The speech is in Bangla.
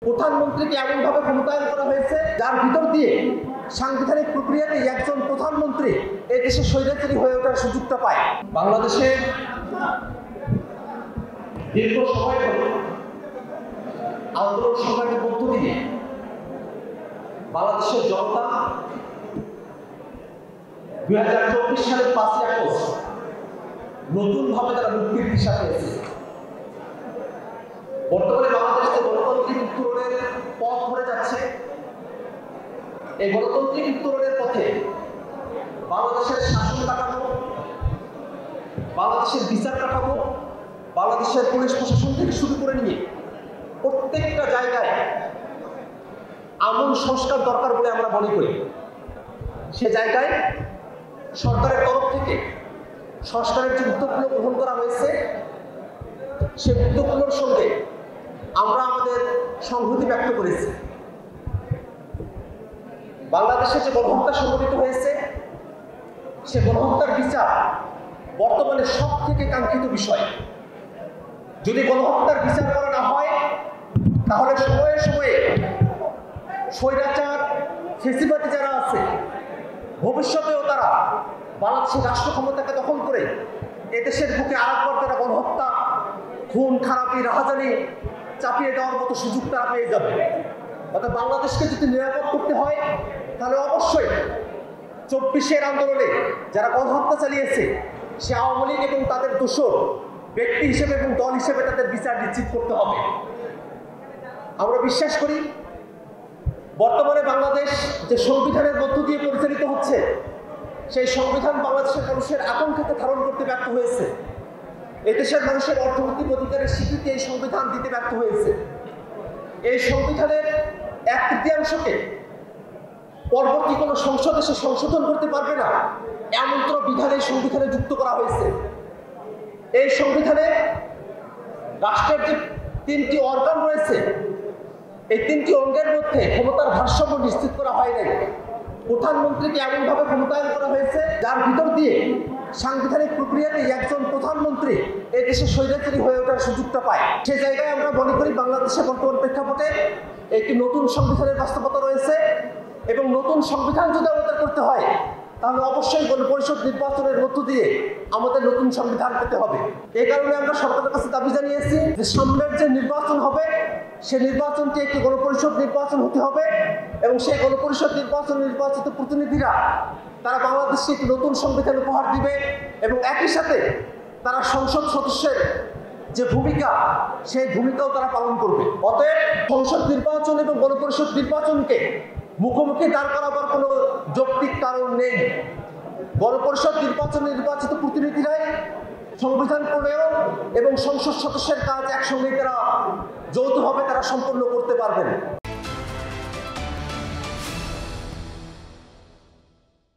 প্রধানমন্ত্রীকে এমনভাবে ক্ষমতায়ন করা হয়েছে যার ভিতর দিয়ে সাংবিধানিক প্রক্রিয়াতে একজন প্রধানমন্ত্রী এই দেশের স্বৈরাচারী হয়ে ওঠার সুযোগটা পায়। বাংলাদেশে দীর্ঘ সময় ধরে আন্দোলন সংগ্রামের মধ্য দিয়ে বাংলাদেশের জনতা 2024 সালের 5ই আগস্ট নতুনভাবে তারা মুক্তির দিশা পেয়েছে। বর্তমানে বাংলাদেশে গণতান্ত্রিক উত্তরণের পথ ধরে যাচ্ছে। এই গণতান্ত্রিক উত্তরণের পথে বাংলাদেশের শাসন কাঠামো, বাংলাদেশের বিচার কাঠামো, বাংলাদেশের পুলিশ প্রশাসন থেকে শুরু করে নিয়ে প্রত্যেকটা জায়গায় আমূল সংস্কার দরকার বলে আমরা মনে করি। সে জায়গায় সরকারের তরফ থেকে সংস্কারের যে উদ্যোগগুলো গ্রহণ করা হয়েছে সে উদ্যোগগুলোর সঙ্গে আমরা আমাদের সংহতি ব্যক্ত করেছি। বাংলাদেশে যে গণহত্যা সংঘটিত হয়েছে সে গণহত্যার বিচার বর্তমানে সব থেকে কাঙ্ক্ষিত বিষয়। যদি গণহত্যার বিচার করা না হয় তাহলে সময়ে সময়ে স্বৈরাচার ফেসিবাদী যারা আছে ভবিষ্যতেও তারা বাংলাদেশের রাষ্ট্র ক্ষমতাকে দখল করে এদেশের বুকে আরেকবার তারা গণহত্যা, খুন খারাপি, রাহাজানি চাপিয়ে দেওয়ার মতো সুযোগ তারা পেয়ে যাবে। অর্থাৎ বাংলাদেশকে যদি নিরাপদ করতে হয় তাহলে অবশ্যই 24-এর আন্দোলনে যারা গণহত্যা চালিয়েছে সে আওয়ামী লীগ এবং তাদের দোষর ব্যক্তি হিসেবে এবং দল হিসেবে তাদের বিচার নিশ্চিত করতে হবে। আমরা বিশ্বাস করি বর্তমানে বাংলাদেশ যে সংবিধানের মধ্য দিয়ে পরিচালিত হচ্ছে সেই সংবিধান বাংলাদেশের মানুষের আকাঙ্ক্ষাকে ধারণ করতে ব্যর্থ হয়েছে। এদেশের মানুষের অর্থনৈতিক অধিকারের স্বীকৃতি এই সংবিধান দিতে ব্যর্থ হয়েছে। এই সংবিধানের 1/3 পরবর্তী কোনো সংসদ এসে সংশোধন করতে পারবে না এমন্ত্র বিধান এই সংবিধানে যুক্ত করা হয়েছে। এই সংবিধানে রাষ্ট্রের যে 3টি অর্গান রয়েছে এই 3টি অঙ্গের মধ্যে ক্ষমতার ভারসাম্য নিশ্চিত করা হয় নাই। প্রধানমন্ত্রীকে এমনভাবে ক্ষমতায়ন করা হয়েছে যার ভিতর দিয়ে সাংবিধানিক প্রক্রিয়াতে একজন প্রধানমন্ত্রী এই দেশের স্বৈরাচারী হয়ে ওঠার সুযোগটা পায়। সেই জায়গায় আমরা মনে করি বাংলাদেশের বর্তমান প্রেক্ষাপটে একটি নতুন সংবিধানের বাস্তবতা রয়েছে এবং নতুন সংবিধান যদি আমাদের করতে হয় তাহলে অবশ্যই গণপরিষদ নির্বাচনের মধ্য দিয়ে আমাদের নতুন সংবিধান পেতে হবে। এই কারণে আমরা সরকারের কাছে দাবি জানিয়েছি যে সামনের যে নির্বাচন হবে সে নির্বাচনটি একটি গণপরিষদ নির্বাচন হতে হবে এবং সেই গণপরিষদ নির্বাচিত প্রতিনিধিরা তারা বাংলাদেশকে একটি নতুন সংবিধান উপহার দিবে এবং একই সাথে তারা সংসদ সদস্যের যে ভূমিকা সেই ভূমিকাও তারা পালন করবে। অতএব সংসদ নির্বাচন এবং গণপরিষদ নির্বাচনকে মুখোমুখি দাঁড় করাবার কোনো যৌক্তিক কারণ নেই। গণপরিষদ নির্বাচিত প্রতিনিধিরাই সংবিধান প্রণয়ন এবং সংসদ সদস্যের কাজ একসঙ্গে তারা যৌথভাবে তারা সম্পন্ন করতে পারবেন।